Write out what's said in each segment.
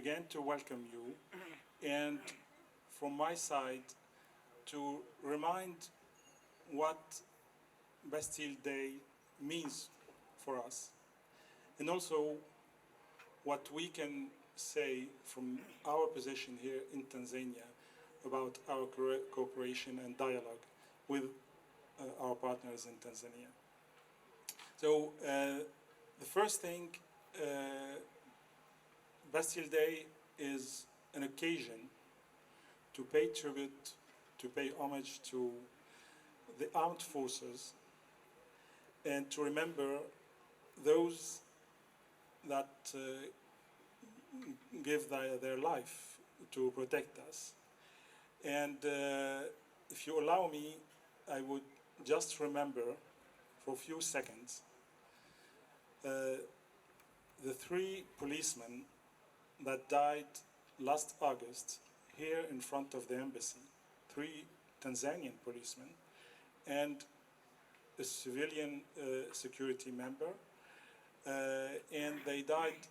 again to welcome you and from my side to remind what Bastille Day means for us and also what we can say from our position here in Tanzania about our cooperation and dialogue with our partners in Tanzania. So the first thing, Bastille Day is an occasion to pay tribute, to pay homage to the armed forces and to remember those that give their life to protect us. And if you allow me, I would just remember for a few seconds the 3 policemen that died last August here in front of the embassy. 3 Tanzanian policemen and a civilian security member. And they died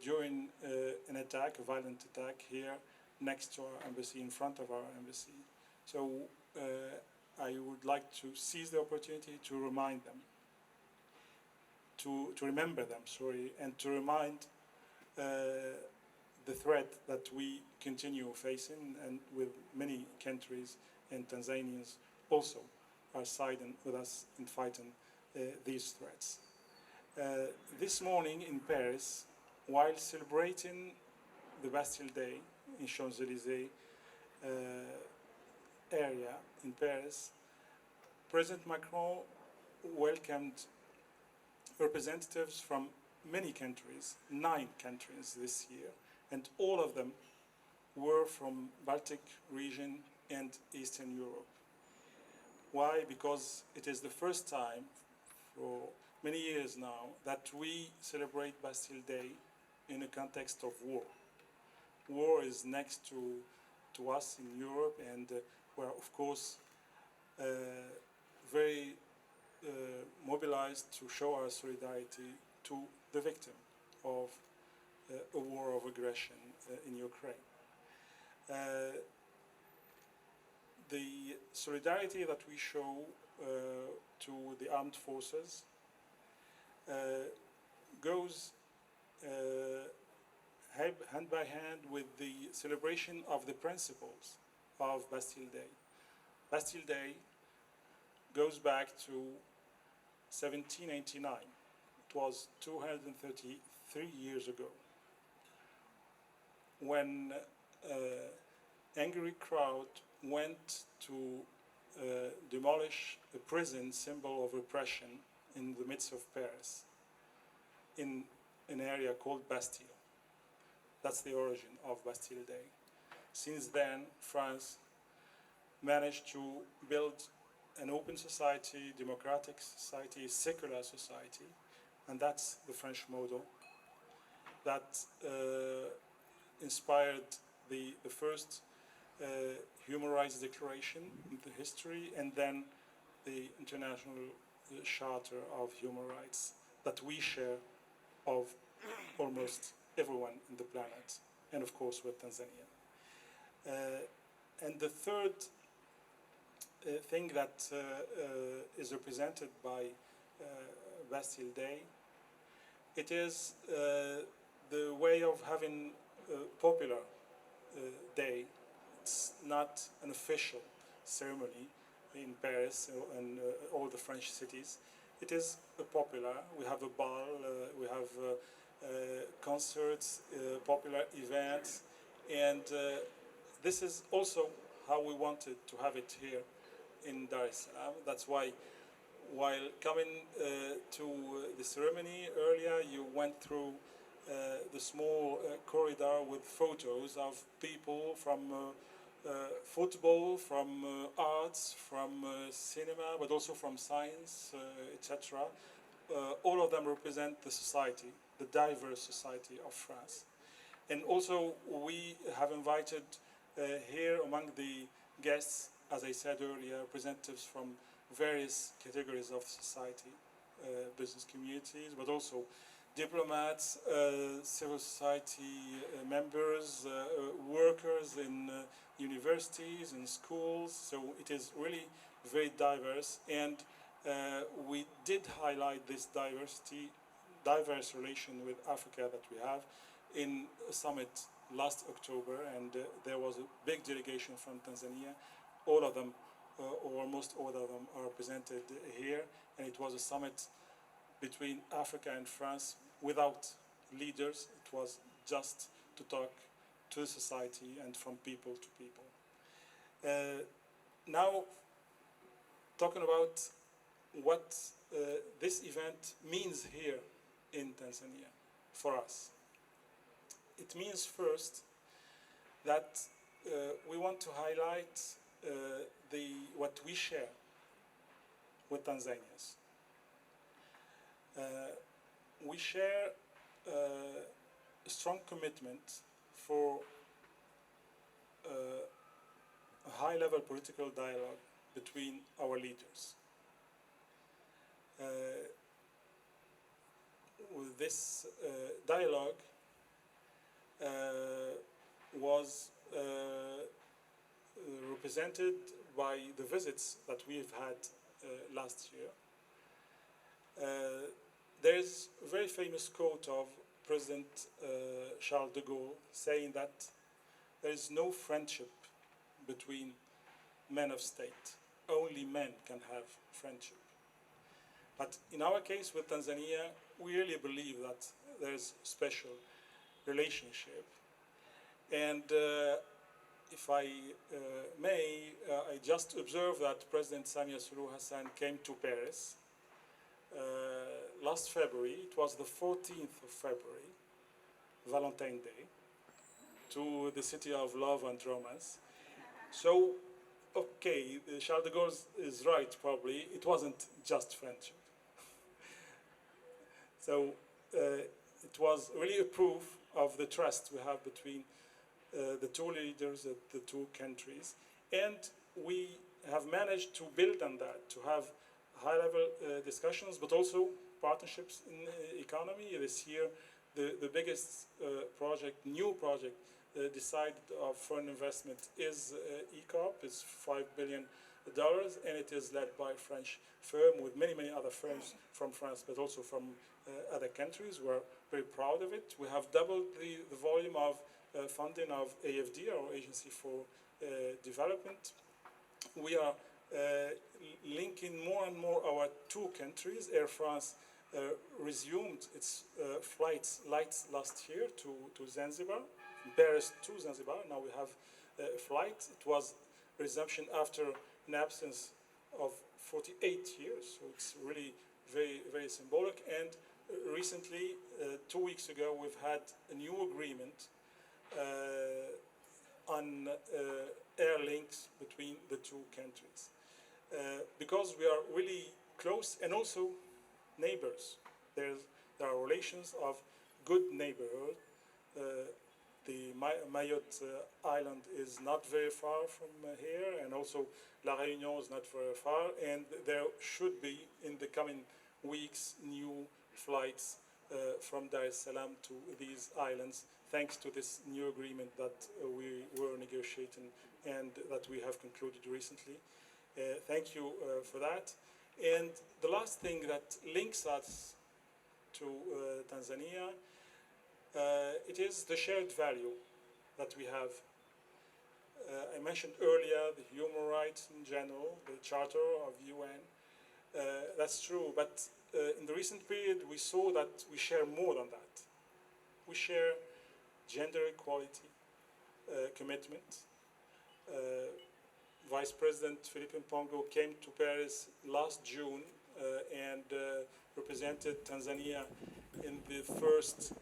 during an attack, a violent attack here next to our embassy, in front of our embassy. So I would like to seize the opportunity to remind them, to remember them, and to remind the threat that we continue facing, and with many countries and Tanzanians also are siding with us in fighting these threats. This morning in Paris, while celebrating the Bastille Day in Champs-Élysées area in Paris, President Macron welcomed representatives from many countries, 9 countries this year, and all of them were from Baltic region and Eastern Europe. Why? Because it is the first time for many years now that we celebrate Bastille Day in a context of war. War is next to us in Europe, and we're of course very mobilized to show our solidarity to the victim of a war of aggression in Ukraine. The solidarity that we show to the armed forces goes hand by hand with the celebration of the principles of Bastille Day. Bastille Day goes back to 1789. It was 233 years ago, when an angry crowd went to demolish a prison symbol of repression in the midst of Paris, in an area called Bastille. That's the origin of Bastille Day. Since then, France managed to build an open society, democratic society, secular society, and that's the French model that inspired the first Human Rights Declaration in the history, and then the International Charter of Human Rights that we share of almost everyone in the planet, and of course with Tanzania. And the third thing that is represented by Bastille Day, it is the way of having a popular day. It's not an official ceremony in Paris and all the French cities. It is a popular. We have a ball, we have concerts, popular events, and this is also how we wanted to have it here in Dar es Salaam. That's why, while coming to the ceremony earlier, you went through the small corridor with photos of people from football, from arts, from cinema, but also from science, etc. All of them represent the society, the diverse society of France. And also we have invited here among the guests, as I said earlier, representatives from various categories of society, business communities, but also diplomats, civil society members, workers in universities and schools. So it is really very diverse, and we did highlight this diverse relation with Africa that we have in a summit last October, and there was a big delegation from Tanzania. All of them, or almost all of them, are presented here, and it was a summit between Africa and France without leaders. It was just to talk to the society and from people to people. Now, talking about what this event means here in Tanzania for us. It means first that we want to highlight what we share with Tanzanians. We share a strong commitment for a high-level political dialogue between our leaders. With this dialogue was represented by the visits that we've had last year. There's a very famous quote of President Charles de Gaulle saying that there is no friendship between men of state. Only men can have friendship. But in our case with Tanzania, we really believe that there's a special relationship. And if I may, I just observed that President Samia Suluhu Hassan came to Paris last February. It was the 14th of February, Valentine's Day, to the city of love and romance. So, okay, Charles de Gaulle is right, probably. It wasn't just friendship. So it was really a proof of the trust we have between the two leaders of the two countries. And we have managed to build on that, to have high-level discussions, but also partnerships in the economy. This year, the biggest new project decided of foreign investment is ECOP. It's $5 billion, and it is led by a French firm with many, many other firms from France, but also from other countries. We're very proud of it. We have doubled the volume of funding of AFD, our Agency for Development. We are linking more and more our two countries. Air France resumed its flights last year to Zanzibar, from Paris to Zanzibar. Now we have a flight. It was resumption after an absence of 48 years, so it's really very, very symbolic. And recently, 2 weeks ago, we've had a new agreement on air links between the two countries. Because we are really close and also neighbors. There are relations of good neighborhood. The Mayotte island is not very far from here, and also La Réunion is not very far, and there should be, in the coming weeks, new flights from Dar es Salam to these islands, thanks to this new agreement that we were negotiating and that we have concluded recently. Thank you for that. And the last thing that links us to Tanzania, it is the shared value that we have. I mentioned earlier the human rights in general, the Charter of UN. That's true, but in the recent period we saw that we share more than that. We share gender equality commitment. Vice President Philippe Mpango came to Paris last June and represented Tanzania in the first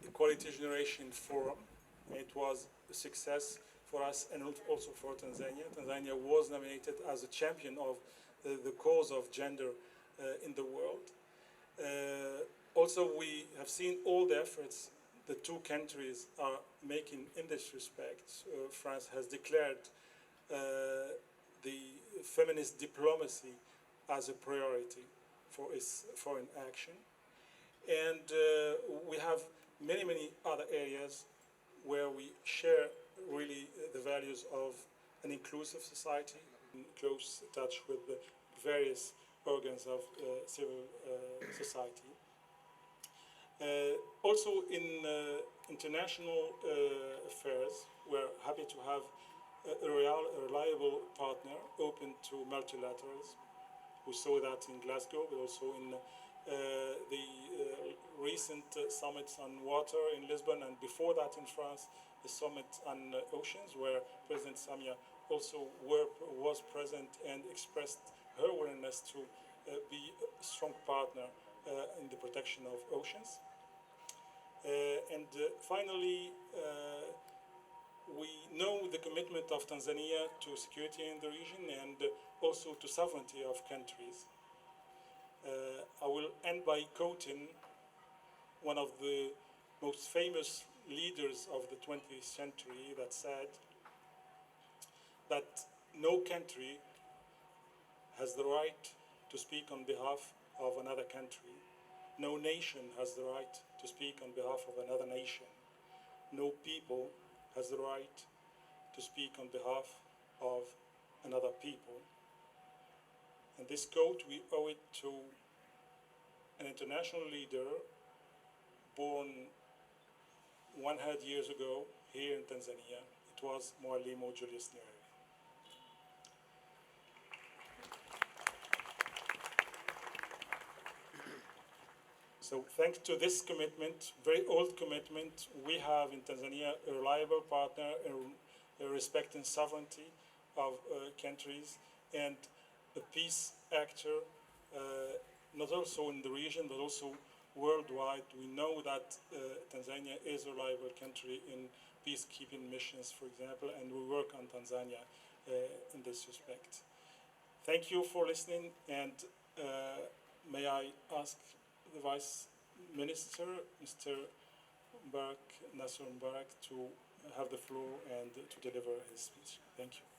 Equality Generation Forum. It was a success for us and also for Tanzania. Tanzania was nominated as a champion of the cause of gender in the world. Also, we have seen all the efforts the two countries are making in this respect. France has declared the feminist diplomacy as a priority for its foreign action. And we have many, many other areas where we share really the values of an inclusive society, in close touch with the various organs of civil society. Also in international affairs, we're happy to have a reliable partner open to multilateralism. We saw that in Glasgow, but also in the recent summits on water in Lisbon, and before that in France, the summit on oceans, where President Samia also was present and expressed her willingness to be a strong partner in the protection of oceans. And finally, we know the commitment of Tanzania to security in the region and also to sovereignty of countries. I will end by quoting one of the most famous leaders of the 20th century that said that no country has the right to speak on behalf of another country. No nation has the right to speak on behalf of another nation. No people has the right to speak on behalf of another people. And this quote, we owe it to an international leader born 100 years ago here in Tanzania. It was Mwalimu Julius Nyerere. So thanks to this commitment, very old commitment, we have in Tanzania a reliable partner, a respecting sovereignty of countries, and a peace actor, not also in the region, but also worldwide. We know that Tanzania is a reliable country in peacekeeping missions, for example, and we work on Tanzania in this respect. Thank you for listening, and may I ask the Vice Minister, Mr. Nasser Mbarak, to have the floor and to deliver his speech. Thank you.